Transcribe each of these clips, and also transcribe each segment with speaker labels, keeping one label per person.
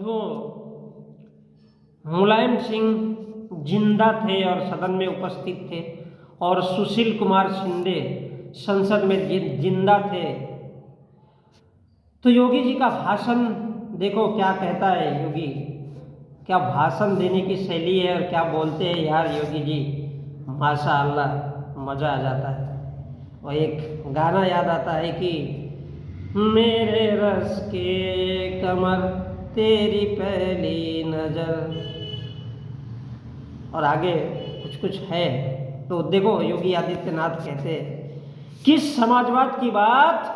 Speaker 1: बंधुओं, मुलायम सिंह जिंदा थे और सदन में उपस्थित थे और सुशील कुमार शिंदे संसद में जिंदा थे। तो योगी जी का भाषण देखो क्या कहता है योगी, क्या भाषण देने की शैली है और क्या बोलते हैं यार योगी जी, माशाअल्लाह मज़ा आ जाता है। और एक गाना याद आता है कि मेरे रस के कमर तेरी पहली नज़र, और आगे कुछ कुछ है। तो देखो योगी आदित्यनाथ कहते हैं किस समाजवाद की बात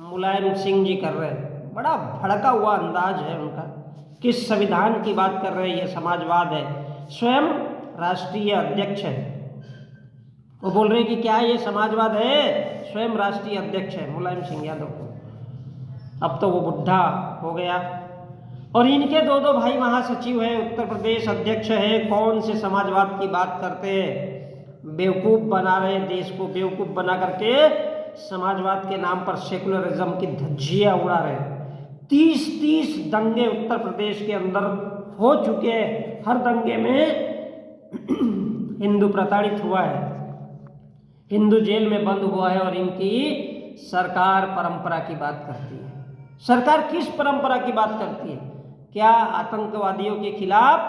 Speaker 1: मुलायम सिंह जी कर रहे हैं, बड़ा भड़का हुआ अंदाज है उनका। किस संविधान की बात कर रहे हैं, ये समाजवाद है। स्वयं राष्ट्रीय अध्यक्ष है, वो बोल रहे हैं कि क्या ये समाजवाद है, स्वयं राष्ट्रीय अध्यक्ष है मुलायम सिंह यादव को। अब तो वो बुढ़ा हो गया और इनके दो भाई महासचिव है, उत्तर प्रदेश अध्यक्ष है। कौन से समाजवाद की बात करते हैं, बेवकूफ़ बना रहे, देश को बेवकूफ़ बना करके समाजवाद के नाम पर सेकुलरिज्म की धज्जियां उड़ा रहे। 30 दंगे उत्तर प्रदेश के अंदर हो चुके हैं, हर दंगे में हिंदू प्रताड़ित हुआ है, हिंदू जेल में बंद हुआ है। और इनकी सरकार परंपरा की बात करती है। सरकार किस परंपरा की बात करती है? क्या आतंकवादियों के खिलाफ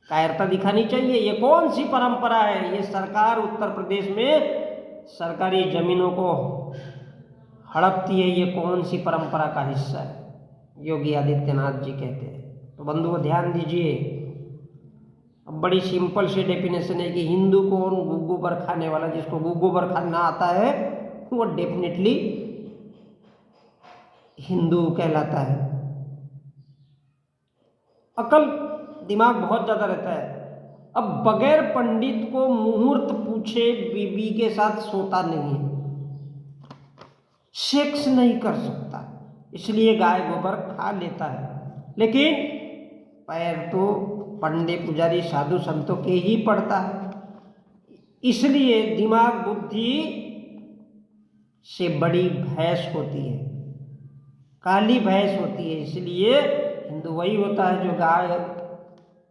Speaker 1: कायरता दिखानी चाहिए? ये कौन सी परंपरा है? ये सरकार उत्तर प्रदेश में सरकारी जमीनों को हड़पती है, ये कौन सी परंपरा का हिस्सा है? योगी आदित्यनाथ जी कहते हैं। तो बंधुओं ध्यान दीजिए, अब बड़ी सिंपल सी डेफिनेशन है कि हिंदू कौन, गोबर खाने वाला। जिसको गोबर खाना आता है वो डेफिनेटली हिंदू कहलाता है। अकल दिमाग बहुत ज़्यादा रहता है। अब बगैर पंडित को मुहूर्त पूछे बीबी के साथ सोता नहीं है, सेक्स नहीं कर सकता, इसलिए गाय गोबर खा लेता है। लेकिन पैर तो पंडित पुजारी साधु संतों के ही पड़ता है, इसलिए दिमाग बुद्धि से बड़ी भैंस होती है, काली भैंस होती है। इसलिए हिंदू वही होता है जो गाय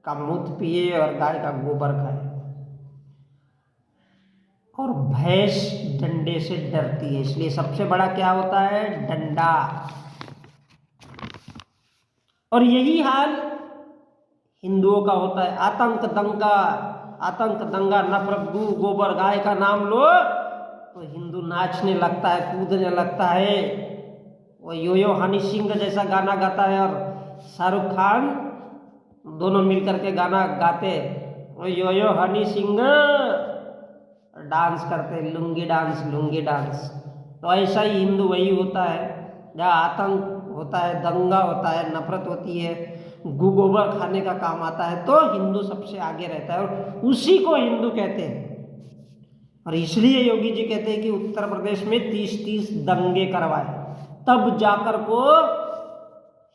Speaker 1: का मूत्र पिए और गाय का गोबर खाए। और भैंस डंडे से डरती है, इसलिए सबसे बड़ा क्या होता है? डंडा। और यही हाल हिंदुओं का होता है। आतंक दंगा नफरत गोबर गाय का नाम लो तो हिंदू नाचने लगता है, कूदने लगता है। वो यो हनी सिंह जैसा गाना गाता है और शाहरुख खान दोनों मिलकर के गाना गाते, वो यो हनी सिंह डांस करते, लुंगी डांस। तो ऐसा ही हिंदू वही होता है, जहाँ आतंक होता है, दंगा होता है, नफरत होती है, गोबर खाने का काम आता है, तो हिंदू सबसे आगे रहता है और उसी को हिंदू कहते हैं। और इसलिए योगी जी कहते हैं कि उत्तर प्रदेश में 30 दंगे करवाए, तब जाकर को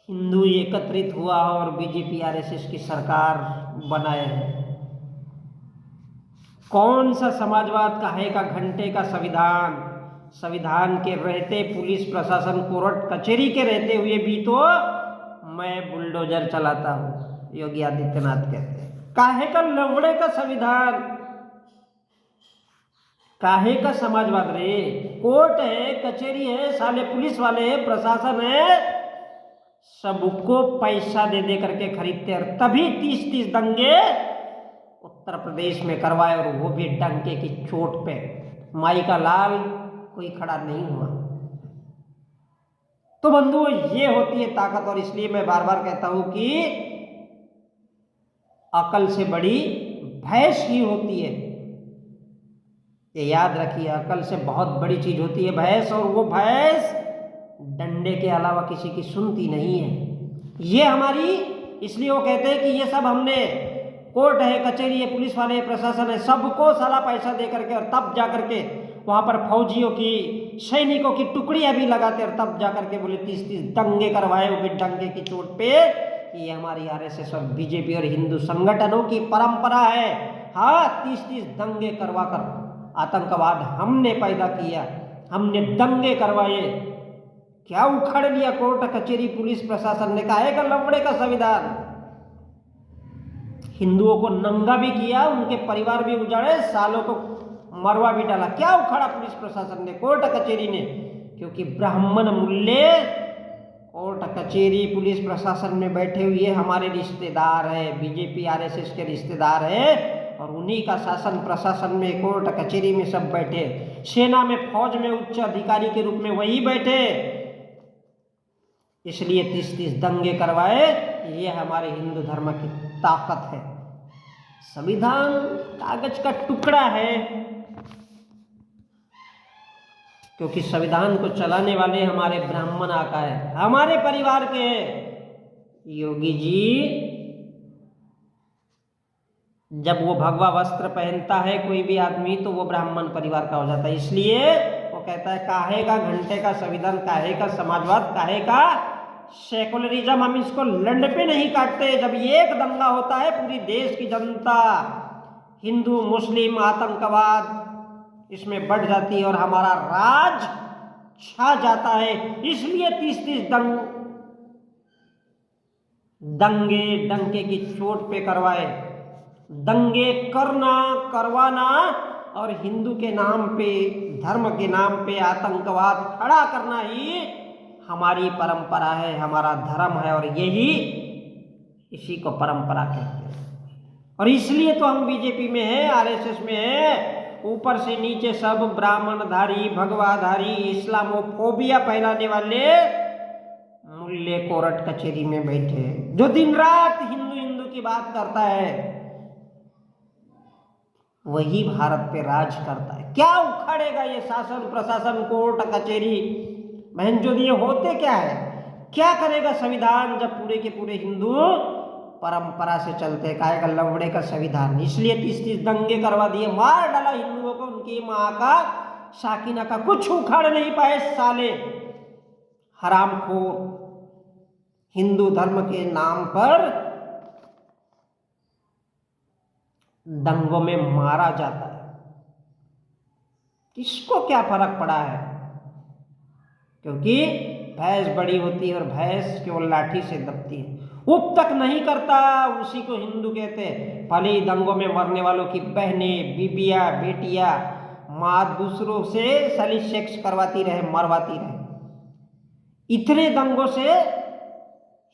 Speaker 1: हिंदू एकत्रित हुआ और बीजेपी आरएसएस की सरकार बनाए। कौन सा समाजवाद का है का घंटे का संविधान के रहते, पुलिस प्रशासन कोर्ट कचहरी के रहते हुए भी तो मैं बुलडोजर चलाता हूँ, योगी आदित्यनाथ कहते हैं। काहे का लवड़े का संविधान, काहे का समाजवाद रे? कोर्ट है, कचहरी है, साले पुलिस वाले है, प्रशासन है, सबको पैसा दे करके खरीदते हैं। तभी 30 दंगे उत्तर प्रदेश में करवाए, और वो भी डंके की चोट पे। माई का लाल कोई खड़ा नहीं हुआ। तो बंधुओं ये होती है ताकत। और इसलिए मैं बार बार कहता हूं कि अकल से बड़ी भैंस ही होती है, ये याद रखिए। अकल से बहुत बड़ी चीज होती है भैंस, और वो भैंस डंडे के अलावा किसी की सुनती नहीं है। ये हमारी, इसलिए वो कहते हैं कि ये सब हमने, कोर्ट है, कचहरी है, पुलिस वाले है, प्रशासन है, सबको साला पैसा दे करके, और तब जा करके वहाँ पर फौजियों की, सैनिकों की टुकड़ियाँ भी लगाते, और तब जा करके बोले 30 दंगे करवाए, वो भी डंगे की चोट पे। ये हमारी आरएसएस और बीजेपी और हिंदू संगठनों की परंपरा है। हाँ, 30 दंगे करवा कर आतंकवाद हमने पैदा किया, हमने दंगे करवाए, क्या उखाड़ लिया कोर्ट कचहरी पुलिस प्रशासन ने, काहे का लफड़े का संविधान। हिंदुओं को नंगा भी किया, उनके परिवार भी उजाड़े, सालों को मरवा भी डाला। क्या उखाड़ा पुलिस प्रशासन ने, कोर्ट कचहरी ने? क्योंकि ब्राह्मण मूल्य कोर्ट कचहरी पुलिस प्रशासन में बैठे हुए हमारे रिश्तेदार है, बीजेपी आरएसएस के रिश्तेदार है, और उन्हीं का शासन प्रशासन में कोर्ट कचहरी में सब बैठे। सेना में फौज में उच्च अधिकारी के रूप में वही बैठे, इसलिए 30-30 दंगे करवाए। ये हमारे हिंदू धर्म की ताकत है। संविधान कागज का टुकड़ा है, क्योंकि संविधान को चलाने वाले हमारे ब्राह्मण आका है, हमारे परिवार के। योगी जी जब वो भगवा वस्त्र पहनता है कोई भी आदमी, तो वो ब्राह्मण परिवार का हो जाता है। इसलिए वो कहता है काहे का घंटे का संविधान, काहे का समाजवाद, काहे का सेकुलरिज्म, हम इसको लंड पे नहीं काटते। जब एक दंगा होता है पूरी देश की जनता, हिंदू मुस्लिम आतंकवाद इसमें बढ़ जाती है और हमारा राज छा जाता है। इसलिए 30-30 दंगे डंके की चोट पे करवाए। दंगे करवाना और हिंदू के नाम पे, धर्म के नाम पे आतंकवाद खड़ा करना ही हमारी परंपरा है, हमारा धर्म है, और यही इसी को परंपरा कहते हैं। और इसलिए तो हम बीजेपी में हैं, आरएसएस में हैं, ऊपर से नीचे सब ब्राह्मणधारी, भगवाधारी, इस्लामोफोबिया फैलाने वाले मूल्य कोर्ट कचहरी में बैठे, जो दिन रात हिंदू हिंदू की बात करता है, वही भारत पे राज करता है। क्या उखाड़ेगा ये शासन प्रशासन कोर्ट कचहरी? बहन जो ये होते क्या है, क्या करेगा संविधान जब पूरे के पूरे हिंदू परंपरा से चलते? काहे का लवड़े का संविधान। इसलिए 30-30 दंगे करवा दिए, मार डाला हिंदुओं को, उनकी माँ का साकिना का कुछ उखाड़ नहीं पाए साले हरामखोर। हिंदू धर्म के नाम पर दंगों में मारा जाता है, किसको क्या फर्क पड़ा है? क्योंकि भैंस बड़ी होती है और भैंस केवल लाठी से दबती है, उप तक नहीं करता, उसी को हिंदू कहते हैं। भले दंगों में मरने वालों की बहनें, बीबियां, बेटियां, माँ दूसरों से साली सेक्स करवाती रहे, मरवाती रहे। इतने दंगों से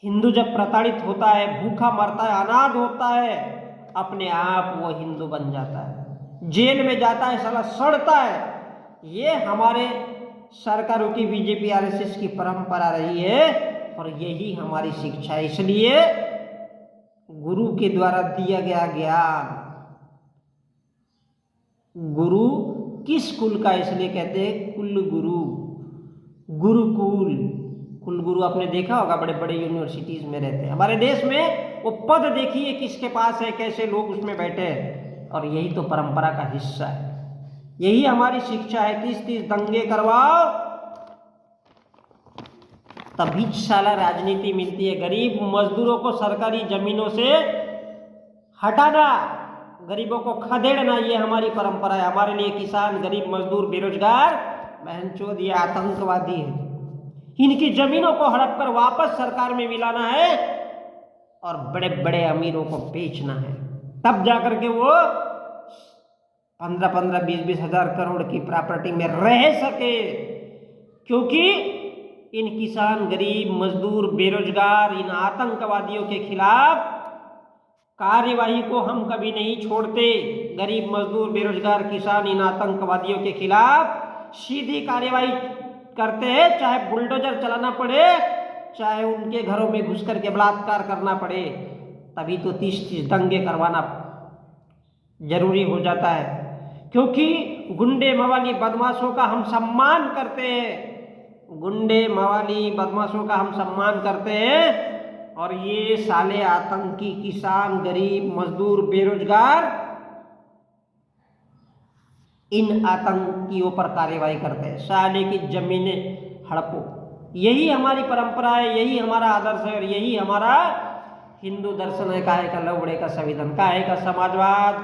Speaker 1: हिंदू जब प्रताड़ित होता है, भूखा मरता है, अनाथ होता है, अपने आप वो हिंदू बन जाता है, जेल में जाता है, साला सड़ता है। ये हमारे सरकारों की बीजेपी आरएसएस की परंपरा रही है और यही हमारी शिक्षा है। इसलिए गुरु के द्वारा दिया गया ज्ञान, गुरु किस कुल का इसलिए कहते हैं कुल गुरु, गुरुकुल। कुल गुरु आपने देखा होगा, बड़े बड़े यूनिवर्सिटीज में रहते हैं। हमारे देश में वो पद देखिए किसके पास है, कैसे लोग उसमें बैठे हैं, और यही तो परंपरा का हिस्सा है, यही हमारी शिक्षा है। 30-30 दंगे करवाओ तभी साला राजनीति मिलती है। गरीब मजदूरों को सरकारी जमीनों से हटाना, गरीबों को खदेड़ना, ये हमारी परंपरा है। हमारे लिए किसान, गरीब मजदूर, बेरोजगार, बहनचोद ये आतंकवादी है। इनकी जमीनों को हड़प कर वापस सरकार में मिलाना है और बड़े बड़े अमीरों को बेचना है, तब जाकर के वो 15-15, 20-20 हजार करोड़ की प्रॉपर्टी में रह सके। क्योंकि इन किसान, गरीब मजदूर, बेरोजगार, इन आतंकवादियों के खिलाफ कार्यवाही को हम कभी नहीं छोड़ते। गरीब मजदूर, बेरोजगार, किसान, इन आतंकवादियों के खिलाफ सीधी कार्यवाही करते हैं, चाहे बुलडोजर चलाना पड़े, चाहे उनके घरों में घुस करके बलात्कार करना पड़े। तभी तो 30-30 दंगे करवाना जरूरी हो जाता है, क्योंकि गुंडे मवाली बदमाशों का हम सम्मान करते हैं, गुंडे मवाली बदमाशों का हम सम्मान करते हैं। और ये साले आतंकी किसान, गरीब मजदूर, बेरोजगार, इन आतंकियों पर कार्यवाही करते हैं, साले की जमीनें हड़पो। यही हमारी परंपरा है, यही हमारा आदर्श है और यही हमारा हिंदू दर्शन है। काहे का लवड़े का संविधान, काहे का समाजवाद,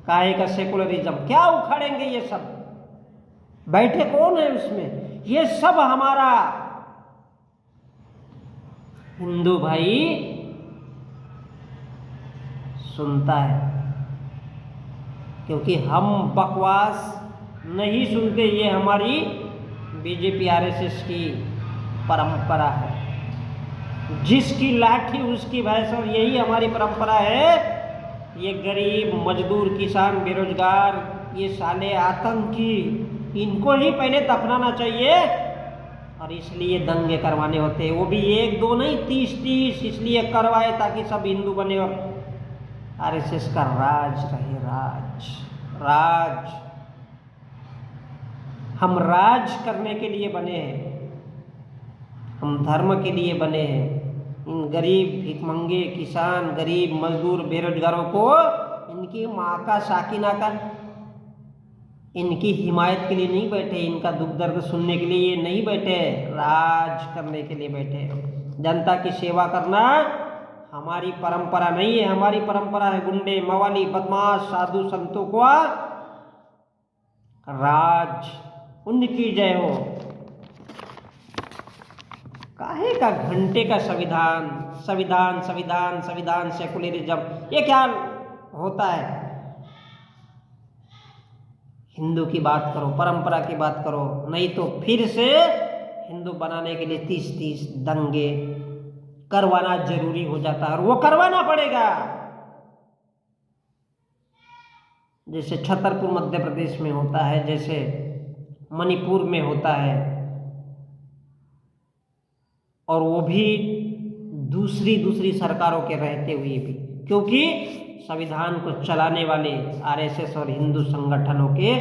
Speaker 1: काहे का सेकुलरिज्म, क्या उखाड़ेंगे ये सब? बैठे कौन है उसमें? ये सब हमारा हिंदू भाई सुनता है, क्योंकि हम बकवास नहीं सुनते। ये हमारी बीजेपी आरएसएस की परंपरा है। जिसकी लाठी उसकी भैंस, और यही हमारी परंपरा है। ये गरीब मजदूर किसान बेरोजगार, ये साले आतंकी, इनको ही पहले दफनाना चाहिए। और इसलिए दंगे करवाने होते हैं, वो भी 1-2 नहीं 30-30 इसलिए करवाए ताकि सब हिंदू बने और आरएसएस का राज रहे। राज हम राज करने के लिए बने हैं, हम धर्म के लिए बने हैं। इन गरीब भिखमंगे किसान, गरीब मजदूर बेरोजगारों को इनकी माँ का साकिना का, इनकी हिमायत के लिए नहीं बैठे, इनका दुख दर्द सुनने के लिए ये नहीं बैठे, राज करने के लिए बैठे। जनता की सेवा करना हमारी परंपरा नहीं है। हमारी परंपरा है गुंडे मवाली बदमाश साधु संतों को राज। उनकी जय हो। काहे का घंटे का संविधान संविधान संविधान संविधान सेकुलरिज्म, ये क्या होता है? हिंदू की बात करो, परंपरा की बात करो, नहीं तो फिर से हिंदू बनाने के लिए 30-30 दंगे करवाना जरूरी हो जाता है, और वो करवाना पड़ेगा। जैसे छतरपुर मध्य प्रदेश में होता है, जैसे मणिपुर में होता है, और वो भी दूसरी सरकारों के रहते हुए भी, क्योंकि संविधान को चलाने वाले आरएसएस और हिंदू संगठनों के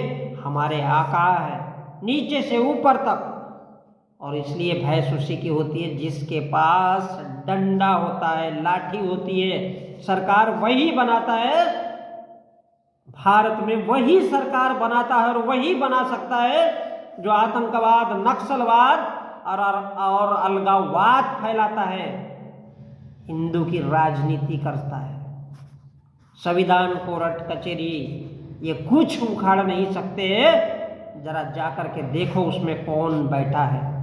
Speaker 1: हमारे आका है, नीचे से ऊपर तक। और इसलिए भैंस उसी की होती है जिसके पास डंडा होता है, लाठी होती है। सरकार वही बनाता है, भारत में वही सरकार बनाता है और वही बना सकता है जो आतंकवाद, नक्सलवाद और अलगाववाद फैलाता है, हिंदू की राजनीति करता है। संविधान कोर्ट कचहरी ये कुछ उखाड़ नहीं सकते। जरा जाकर के देखो उसमें कौन बैठा है।